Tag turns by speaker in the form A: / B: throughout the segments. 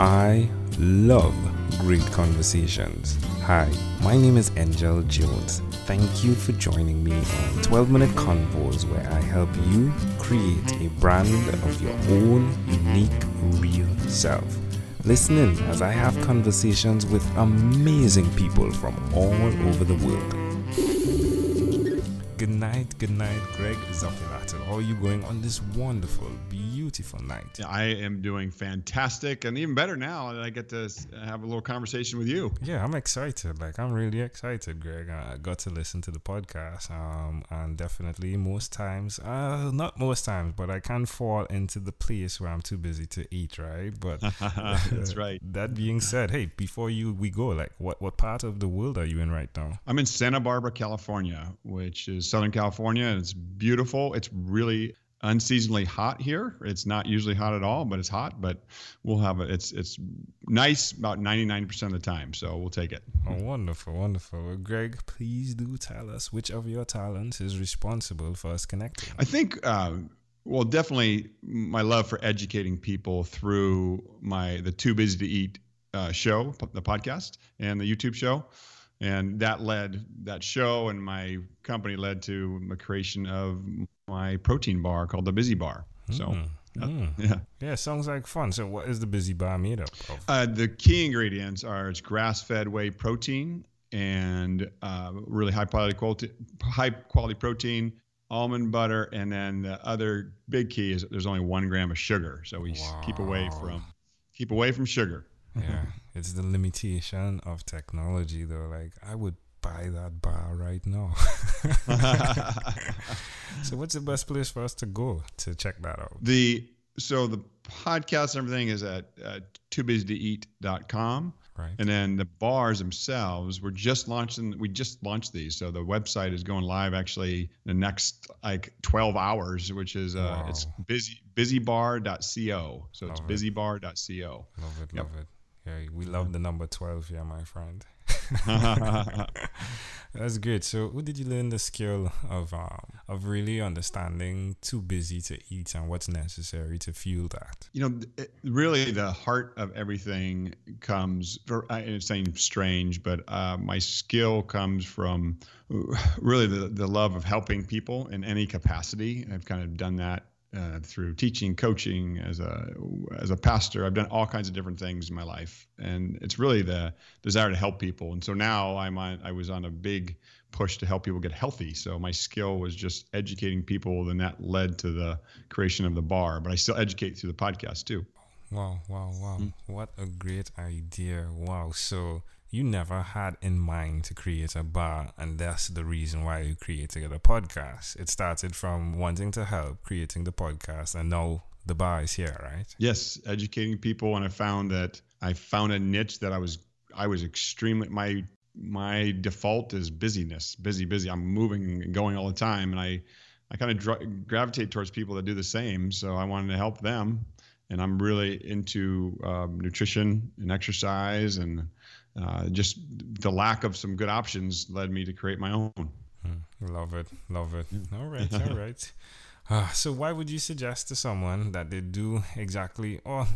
A: I love great conversations. Hi, my name is Angel Jones. Thank you for joining me on 12-minute convos where I help you create a brand of your own unique, real self. Listen in as I have conversations with amazing people from all over the world. Good night, Greg Zuffelato. How are you going on this wonderful, beautiful night?
B: Yeah, I am doing fantastic, and even better now that I get to have a little conversation with you.
A: Yeah, I'm excited. I'm really excited, Greg. I got to listen to the podcast, and definitely not most times, but I can fall into the place where I'm too busy to eat, right? But
B: That's right.
A: That being said, hey, before we go, what part of the world are you in right now?
B: I'm in Santa Barbara, California, which is Southern California, and it's beautiful. It's really unseasonably hot here. It's not usually hot at all, but it's hot. But we'll have it. It's nice about 99% of the time, so we'll take it.
A: Oh, wonderful. Well, Greg, please do tell us which of your talents is responsible for us connecting.
B: I think, well, definitely my love for educating people through the Too Busy to Eat show, the podcast, and the YouTube show. And that show and my company led to the creation of my protein bar called the Busy Bar. So,
A: yeah, sounds like fun. So what is the Busy Bar made up of?
B: The key ingredients are it's grass-fed whey protein and really high quality protein, almond butter, and then the other big key is there's only 1 gram of sugar. So we keep away from sugar.
A: Yeah, it's the limitation of technology, though. I would buy that bar right now. So what's the best place for us to go to check that out?
B: So the podcast and everything is at toobusytoeat.com.
A: Right.
B: And then the bars themselves, we just launched these. So the website is going live actually the next 12 hours, which is it's busybar.co. So it's busybar.co.
A: Love it. Yeah, we love the number 12 here, my friend. That's good. So who did you learn the skill of really understanding too busy to eat and what's necessary to fuel that?
B: Really the heart of everything comes, it's saying strange, but my skill comes from really the love of helping people in any capacity. I've kind of done that through teaching, coaching, as a pastor. I've done all kinds of different things in my life, and it's really the desire to help people. And so now I was on a big push to help people get healthy. So my skill was just educating people, and that led to the creation of the bar. But I still educate through the podcast too.
A: Wow. What a great idea. Wow. So you never had in mind to create a bar, and that's the reason why you created a podcast. It started from wanting to help, creating the podcast, and now the bar is here, right?
B: Yes, educating people, and I found a niche that I was extremely, my default is busyness, busy. I'm moving and going all the time, and I kind of gravitate towards people that do the same. So I wanted to help them, and I'm really into nutrition and exercise, and just the lack of some good options led me to create my own.
A: Love it. All right. So why would you suggest to someone that they do exactly, or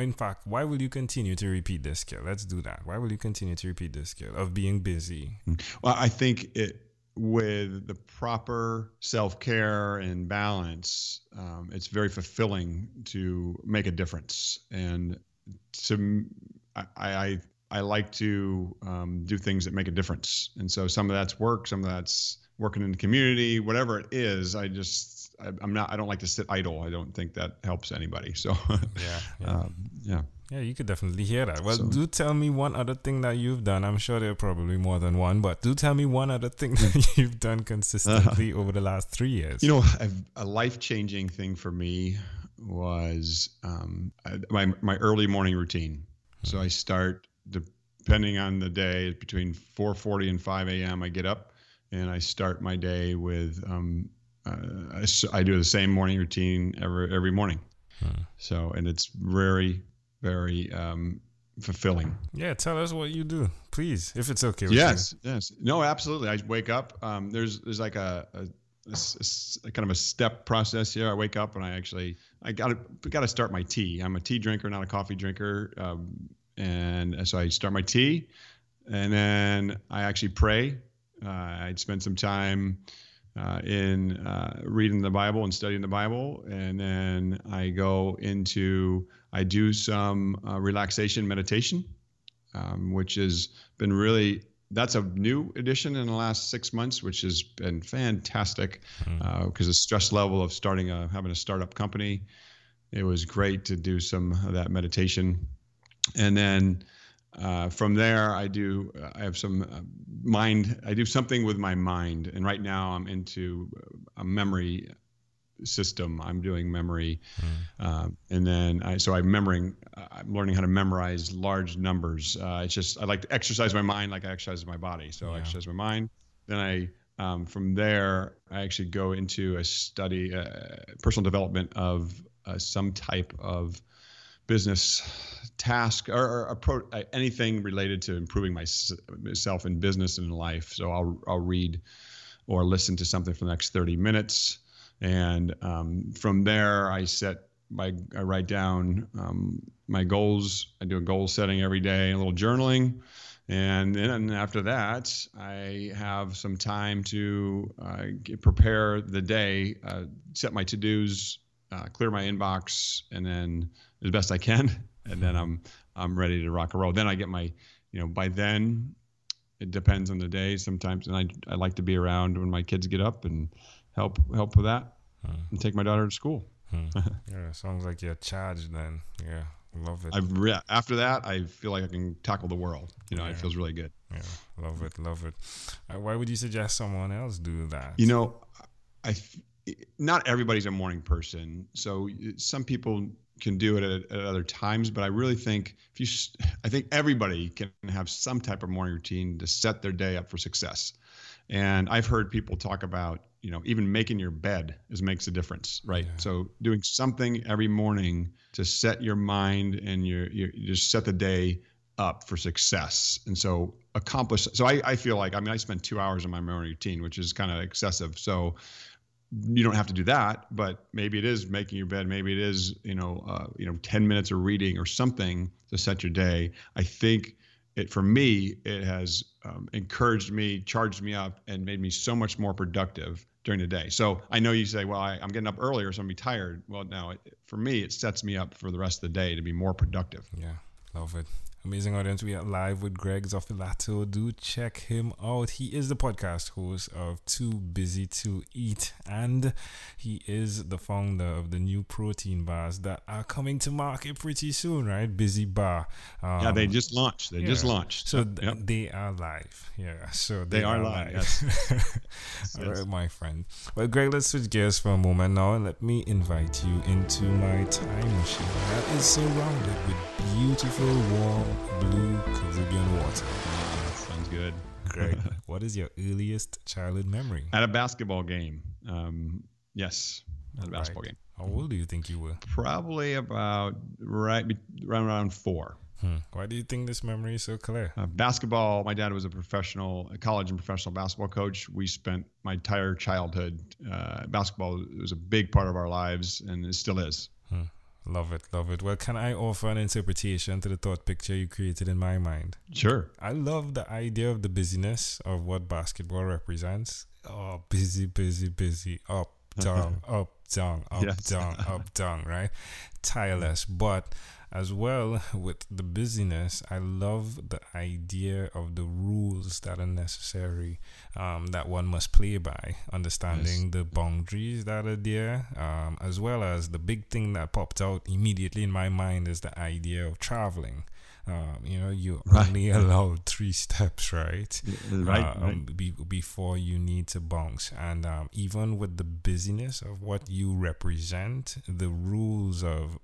A: in fact, why will you continue to repeat this skill? Let's do that. Why will you continue to repeat this skill of being busy?
B: Well, I think with the proper self-care and balance, it's very fulfilling to make a difference. And I like to do things that make a difference. And so some of that's work, some of that's working in the community, whatever it is. I don't like to sit idle. I don't think that helps anybody. So
A: yeah, you could definitely hear that. Well, do tell me one other thing that you've done. I'm sure there are probably more than one, but do tell me one other thing that you've done consistently over the last 3 years.
B: A life-changing thing for me was my early morning routine. So I start, depending on the day, between 4:40 and 5 a.m. I get up and I start my day with I do the same morning routine every morning. So, and it's very, very fulfilling.
A: Yeah, tell us what you do, please, if it's okay with
B: you. Yes. No, absolutely. I wake up. There's like a kind of a step process here. I wake up and I got to start my tea. I'm a tea drinker, not a coffee drinker. And so I start my tea, and then I actually pray. I'd spend some time in reading the Bible and studying the Bible, and then I do some relaxation meditation, which has been that's a new addition in the last 6 months, which has been fantastic because the stress level of having a startup company, it was great to do some of that meditation. And then from there, I do something with my mind. And right now I'm into a memory system. I'm doing memory. And then I'm learning how to memorize large numbers. I like to exercise my mind like I exercise my body. So I exercise my mind. Then from there, I actually go into a study, personal development of some type of business task or anything related to improving myself in business and in life. So I'll read or listen to something for the next 30 minutes. And from there, I write down my goals. I do a goal setting every day, a little journaling. And then after that, I have some time to prepare the day, set my to-dos, clear my inbox, and then as best I can. And then I'm ready to rock and roll. Then I get by then, it depends on the day sometimes. And I like to be around when my kids get up and help with that and take my daughter to school.
A: Yeah, sounds like you're charged then. Yeah, love it.
B: After that, I feel like I can tackle the world. It feels really good.
A: Yeah, love it. Why would you suggest someone else do that?
B: Not everybody's a morning person. So some people can do it at other times, but I really think I think everybody can have some type of morning routine to set their day up for success. And I've heard people talk about, even making your bed makes a difference, right? Yeah. So doing something every morning to set your mind and you just set the day up for success. And so I feel like, I spend 2 hours on my morning routine, which is kind of excessive. So you don't have to do that, but maybe it is making your bed. Maybe it is, 10 minutes of reading or something to set your day. I think for me, it has encouraged me, charged me up, and made me so much more productive during the day. So I know you say, well, I'm getting up earlier, so I'm going to be tired. Well, no, for me, it sets me up for the rest of the day to be more productive.
A: Yeah, love it. Amazing audience. We are live with Greg Zuffelato. Do check him out. He is the podcast host of Too Busy to Eat, and he is the founder of the new protein bars that are coming to market pretty soon, right? Busy Bar.
B: They just launched. Just launched.
A: So they are live. Yeah, so
B: they are live. Yes.
A: All right, my friend. Well, Greg, let's switch gears for a moment now, and let me invite you into my time machine that is surrounded with beautiful, warm, blue Caribbean water.
B: Sounds good.
A: Greg, what is your earliest childhood memory?
B: At a basketball game. Yes, at a basketball game.
A: How old do you think you were?
B: Probably about around 4.
A: Why do you think this memory is so clear?
B: Basketball, my dad was a college and professional basketball coach. We spent my entire childhood, basketball was a big part of our lives, and it still is.
A: Love it. Well, can I offer an interpretation to the thought picture you created in my mind?
B: Sure.
A: I love the idea of the busyness of what basketball represents. Oh, busy. Up, down, up, down,
B: yes.
A: down, up, down, right? Tireless. But as well, with the busyness, I love the idea of the rules that are necessary, that one must play by, understanding the boundaries that are there, as well as the big thing that popped out immediately in my mind is the idea of traveling. You only allowed 3 steps, right? Before you need to bounce. And even with the busyness of what you represent, the rules of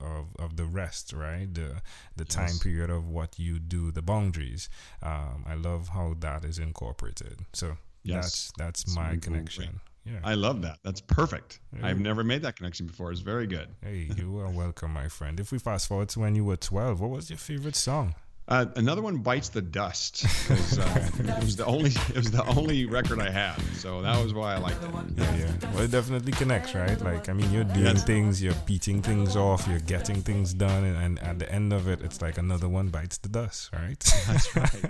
A: the rest, right? The time period of what you do, the boundaries. I love how that is incorporated. So that's my connection. Yeah.
B: I love that. That's perfect. Yeah. I've never made that connection before. It's very good.
A: Hey, you are welcome, my friend. If we fast forward to when you were 12, what was your favorite song?
B: Another one bites the dust. It was the only record I had, so that was why I liked it.
A: Yeah. Well, it definitely connects, right? Like, I mean, you're doing things, you're beating things off, you're getting things done, and at the end of it, it's like another one bites the dust, right?
B: That's right.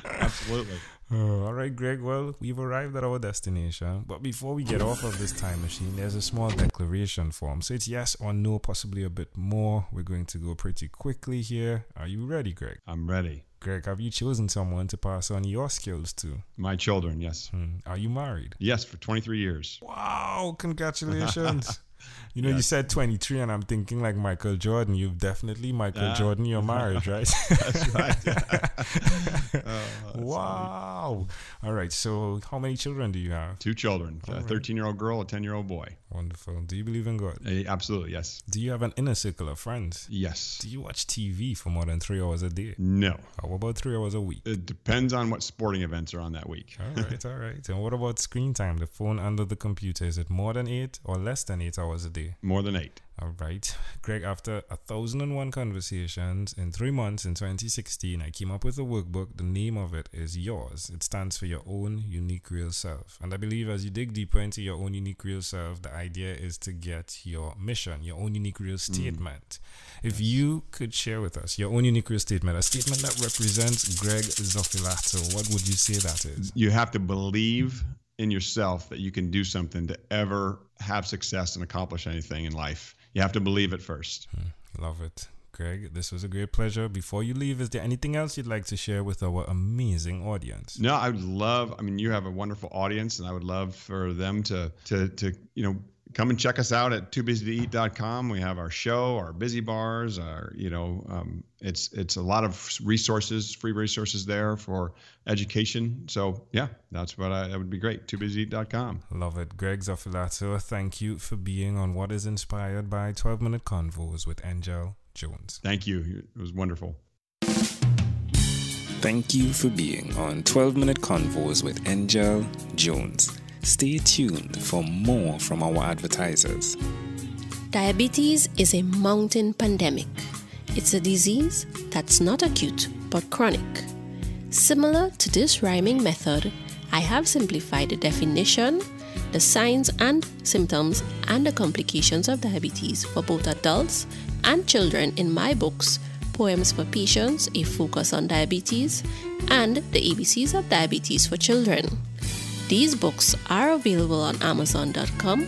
B: Absolutely.
A: All right, Greg. Well, we've arrived at our destination. But before we get off of this time machine, there's a small declaration form. So it's yes or no, possibly a bit more. We're going to go pretty quickly here. Are you ready, Greg?
B: I'm ready.
A: Greg, have you chosen someone to pass on your skills to?
B: My children, yes.
A: Are you married?
B: Yes, for 23 years.
A: Wow, congratulations. You know, you said 23, and I'm thinking like Michael Jordan. You've definitely Michael Jordan your marriage, right?
B: That's right.
A: Wow. Funny. All right. So how many children do you have?
B: 2 children, a 13-year-old girl, a 10-year-old boy.
A: Wonderful. Do you believe in God?
B: Absolutely, yes.
A: Do you have an inner circle of friends?
B: Yes.
A: Do you watch TV for more than 3 hours a day?
B: No.
A: How about 3 hours a week?
B: It depends on what sporting events are on that week.
A: All right. And what about screen time, the phone under the computer? Is it more than 8 or less than 8 hours a day?
B: More than 8.
A: All right. Greg, after 1,001 conversations in 3 months in 2016, I came up with a workbook. The name of it is Yours. It stands for Your Own Unique Real Self. And I believe as you dig deeper into your own unique real self, the idea is to get your mission, your own unique real statement. If you could share with us your own unique real statement, a statement that represents Greg Zuffelato, what would you say that is?
B: You have to believe in yourself that you can do something to ever have success and accomplish anything in life. You have to believe it first.
A: Love it. Greg, this was a great pleasure. Before you leave, is there anything else you'd like to share with our amazing audience?
B: No, I would love, you have a wonderful audience, and I would love for them to come and check us out at toobusy2eat.com. We have our show, our busy bars, it's a lot of resources, free resources there for education. So yeah, that would be great. toobusy2eat.com.
A: Love it. Greg Zuffelato, thank you for being on what is inspired by 12-Minute Convos with Angel Jones.
B: Thank you. It was wonderful.
A: Thank you for being on 12-Minute Convos with Angel Jones. Stay tuned for more from our advertisers.
C: Diabetes is a mountain pandemic. It's a disease that's not acute but chronic. Similar to this rhyming method, I have simplified the definition, the signs and symptoms, and the complications of diabetes for both adults and children in my books, Poems for Patients, A Focus on Diabetes, and The ABCs of Diabetes for Children. These books are available on Amazon.com,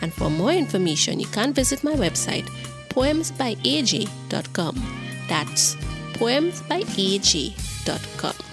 C: and for more information, you can visit my website, poemsbyaj.com. That's poemsbyaj.com.